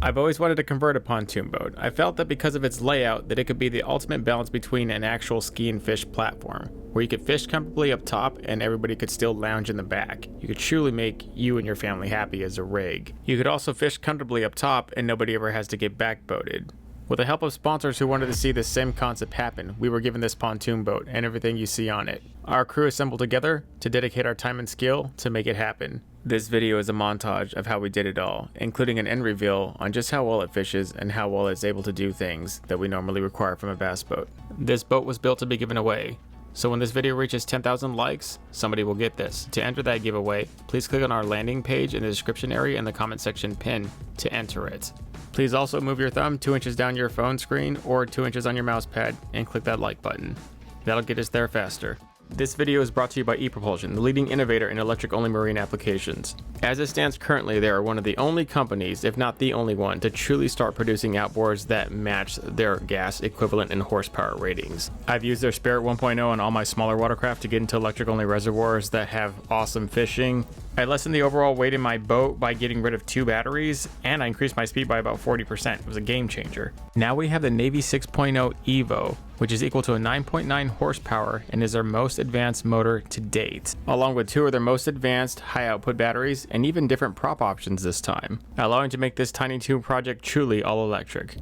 I've always wanted to convert a pontoon boat. I felt that because of its layout that it could be the ultimate balance between an actual ski and fish platform, where you could fish comfortably up top and everybody could still lounge in the back. You could truly make you and your family happy as a rig. You could also fish comfortably up top and nobody ever has to get back boated. With the help of sponsors who wanted to see this same concept happen, we were given this pontoon boat and everything you see on it. Our crew assembled together to dedicate our time and skill to make it happen. This video is a montage of how we did it all, including an end reveal on just how well it fishes and how well it's able to do things that we normally require from a bass boat. This boat was built to be given away, so when this video reaches 10,000 likes, somebody will get this. To enter that giveaway, please click on our landing page in the description area in the comment section pin to enter it. Please also move your thumb 2 inches down your phone screen or 2 inches on your mouse pad and click that like button. That'll get us there faster. This video is brought to you by EPropulsion, the leading innovator in electric-only marine applications. As it stands currently, they are one of the only companies, if not the only one, to truly start producing outboards that match their gas equivalent in horsepower ratings. I've used their Spirit 1.0 on all my smaller watercraft to get into electric-only reservoirs that have awesome fishing. I lessened the overall weight in my boat by getting rid of 2 batteries, and I increased my speed by about 40%. It was a game changer. Now we have the Navy 6.0 Evo, which is equal to a 9.9 horsepower and is our most advanced motor to date, along with 2 of their most advanced high output batteries and even different prop options this time, allowing to make this tiny tube project truly all electric.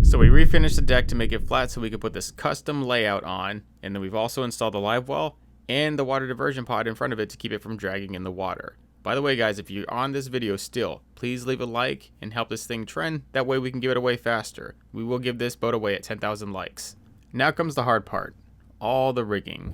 So we refinished the deck to make it flat so we could put this custom layout on, and then we've also installed the live well and the water diversion pod in front of it to keep it from dragging in the water. By the way guys, if you're on this video still, please leave a like and help this thing trend. That way we can give it away faster. We will give this boat away at 10,000 likes. Now comes the hard part, all the rigging.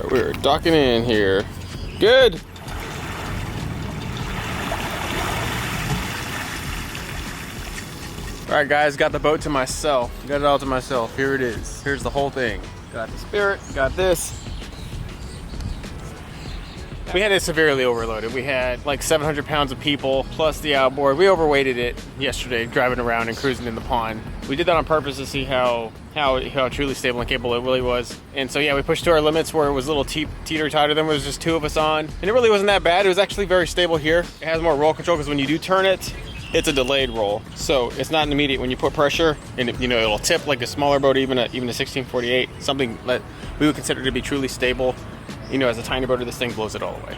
We're docking in here. Good. All right, guys, got the boat to myself. Got it all to myself. Here it is. Here's the whole thing. Got the spirit, got this. We had it severely overloaded. We had like 700 pounds of people plus the outboard. We overweighted it yesterday driving around and cruising in the pond. We did that on purpose to see how truly stable and capable it really was. And so yeah, we pushed to our limits where it was a little teeter-totter. Then there was just two of us on. And it really wasn't that bad. It was actually very stable here. It has more roll control because when you do turn it, it's a delayed roll. So it's not an immediate when you put pressure and it'll tip like a smaller boat, even a 1648, something that we would consider to be truly stable. As a tiny boater, this thing blows it all away.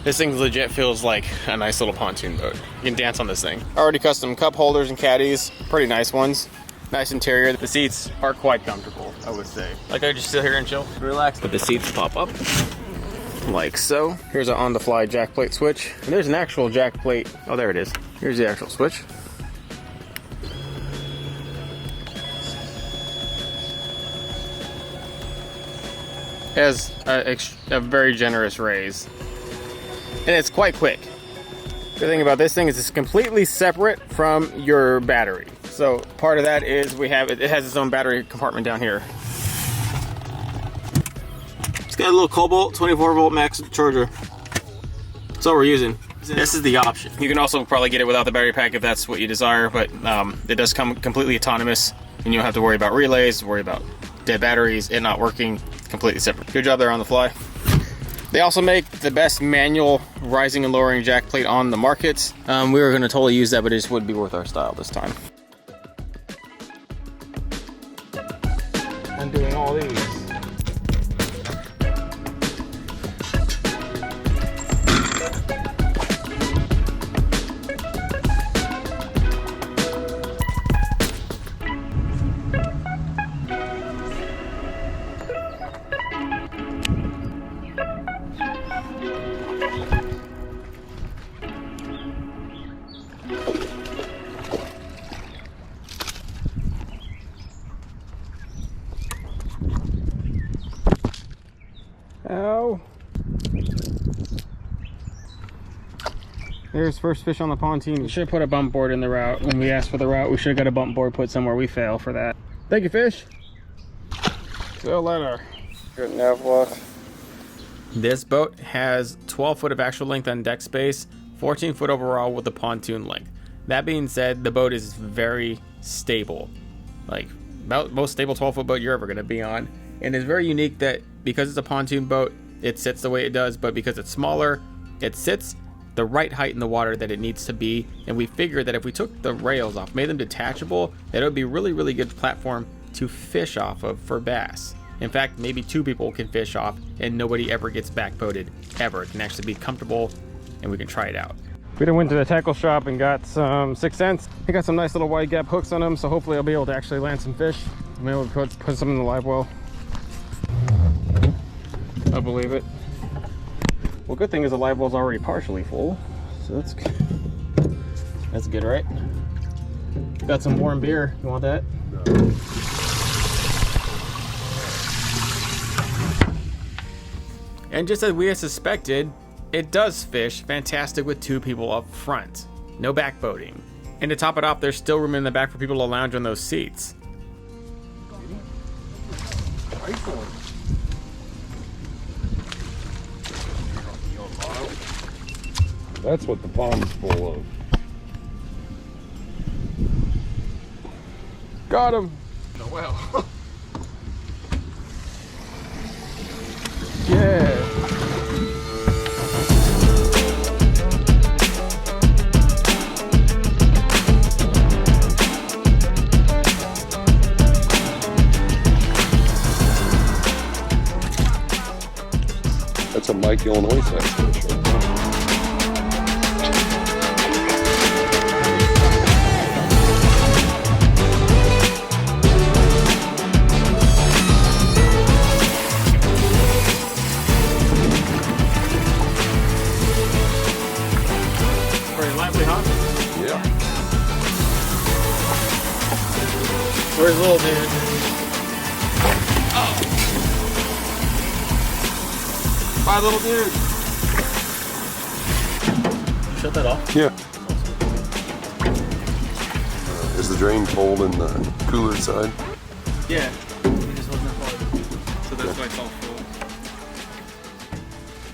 This thing legit feels like a nice little pontoon boat. You can dance on this thing. Already custom cup holders and caddies, pretty nice ones. Nice interior. The seats are quite comfortable, I would say. Like I just sit here and chill, relax. But the seats pop up like so. Here's an on-the-fly jack plate switch. And there's an actual jack plate. Oh, there it is. Here's the actual switch. Has a very generous raise, and it's quite quick. The thing about this thing is it's completely separate from your battery. So part of that is it has its own battery compartment down here. It's got a little Cobalt 24 volt max charger. That's all we're using. This is the option. You can also probably get it without the battery pack if that's what you desire, but it does come completely autonomous, and you don't have to worry about relays, worry about dead batteries, it not working. Completely separate. Good job there on the fly. They also make the best manual rising and lowering jack plate on the market. We were gonna totally use that, but it just wouldn't be worth our style this time. I'm doing all these. Ow. There's first fish on the Pond-Tini. We should have put a bump board in the route. When we asked for the route, we should have got a bump board put somewhere. We fail for that. Thank you, fish. See you later. Good nav lock. This boat has 12 foot of actual length on deck space, 14 foot overall with the pontoon length. That being said, the boat is very stable. Like, about most stable 12 foot boat you're ever going to be on. And it's very unique that because it's a pontoon boat, it sits the way it does, but because it's smaller, it sits the right height in the water that it needs to be. And we figured that if we took the rails off, made them detachable, that it would be really, really good platform to fish off of for bass. In fact, maybe 2 people can fish off and nobody ever gets backboated, ever. It can actually be comfortable and we can try it out. We went to the tackle shop and got some 6 cents. I got some nice little wide gap hooks on them, so hopefully I'll be able to actually land some fish. Maybe we'll put some in the live well. I believe it. Well, good thing is the live well's already partially full, so that's good. That's good, right? Got some warm beer. You want that? No. And just as we had suspected, it does fish fantastic with 2 people up front. No backboating. And to top it off, there's still room in the back for people to lounge on those seats. That's what the pond's full of. Got him. Oh, well. Yeah. That's a Mike, Illinois size fish. Where's little dude? Oh. Bye, little dude. Shut that off? Yeah. Is the drain cold in the cooler side? Yeah. It just wasn't plugged. So that's why it's all full.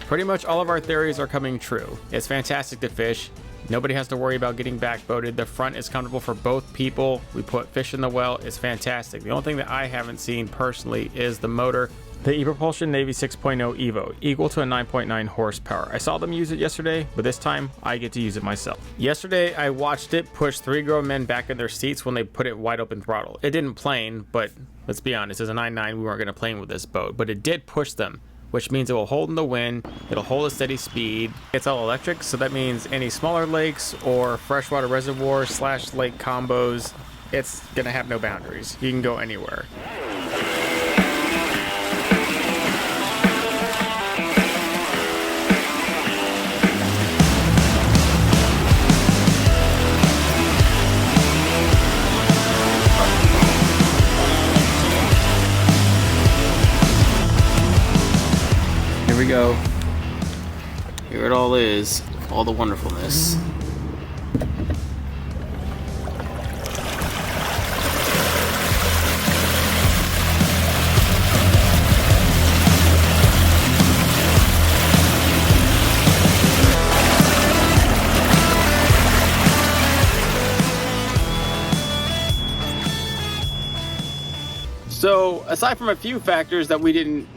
Pretty much all of our theories are coming true. It's fantastic to fish. Nobody has to worry about getting backboated. The front is comfortable for both people. We put fish in the well. It's fantastic. The only thing that I haven't seen personally is the motor. The EPropulsion Navy 6.0 Evo, equal to a 9.9 horsepower. I saw them use it yesterday, but this time I get to use it myself. Yesterday, I watched it push 3 grown men back in their seats when they put it wide open throttle. It didn't plane, but let's be honest, as a 9.9, we weren't going to plane with this boat, but it did push them, which means it will hold in the wind, it'll hold a steady speed. It's all electric, so that means any smaller lakes or freshwater reservoir / lake combos, it's gonna have no boundaries. You can go anywhere. Here we go. Here it all is, all the wonderfulness. So, aside from a few factors that we didn't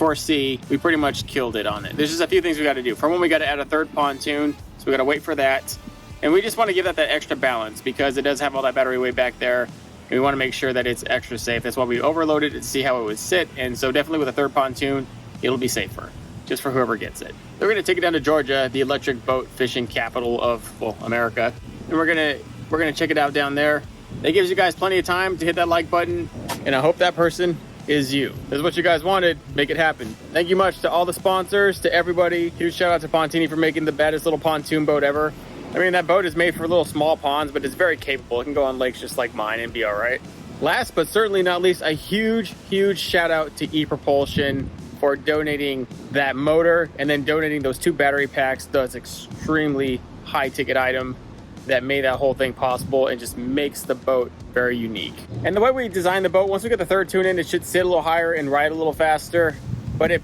foresee, we pretty much killed it on it. There's just a few things we got to do. For one, we got to add a third pontoon, so we got to wait for that. And we just want to give that extra balance because it does have all that battery weight back there. And we want to make sure that it's extra safe. That's why we overloaded it to see how it would sit. And so definitely with a third pontoon, it'll be safer, just for whoever gets it. We're going to take it down to Georgia, the electric boat fishing capital of, well, America. And we're gonna check it out down there. That gives you guys plenty of time to hit that like button. And I hope that person is you. This is what you guys wanted. Make it happen. Thank you much to all the sponsors, to everybody. Huge shout out to Pond-Tini for making the baddest little pontoon boat ever. I mean, that boat is made for little small ponds, but it's very capable. It can go on lakes just like mine and be all right. Last but certainly not least, a huge shout out to EPropulsion for donating that motor and then donating those 2 battery packs. That's extremely high ticket item that made that whole thing possible and just makes the boat very unique. And the way we designed the boat, once we get the third tune in, it should sit a little higher and ride a little faster. But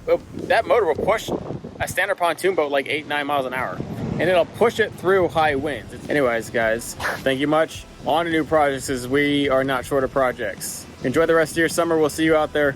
that motor will push a standard pontoon boat like 8-9 miles an hour. And it'll push it through high winds. Anyways, guys, thank you much. On to new projects, as we are not short of projects. Enjoy the rest of your summer. We'll see you out there.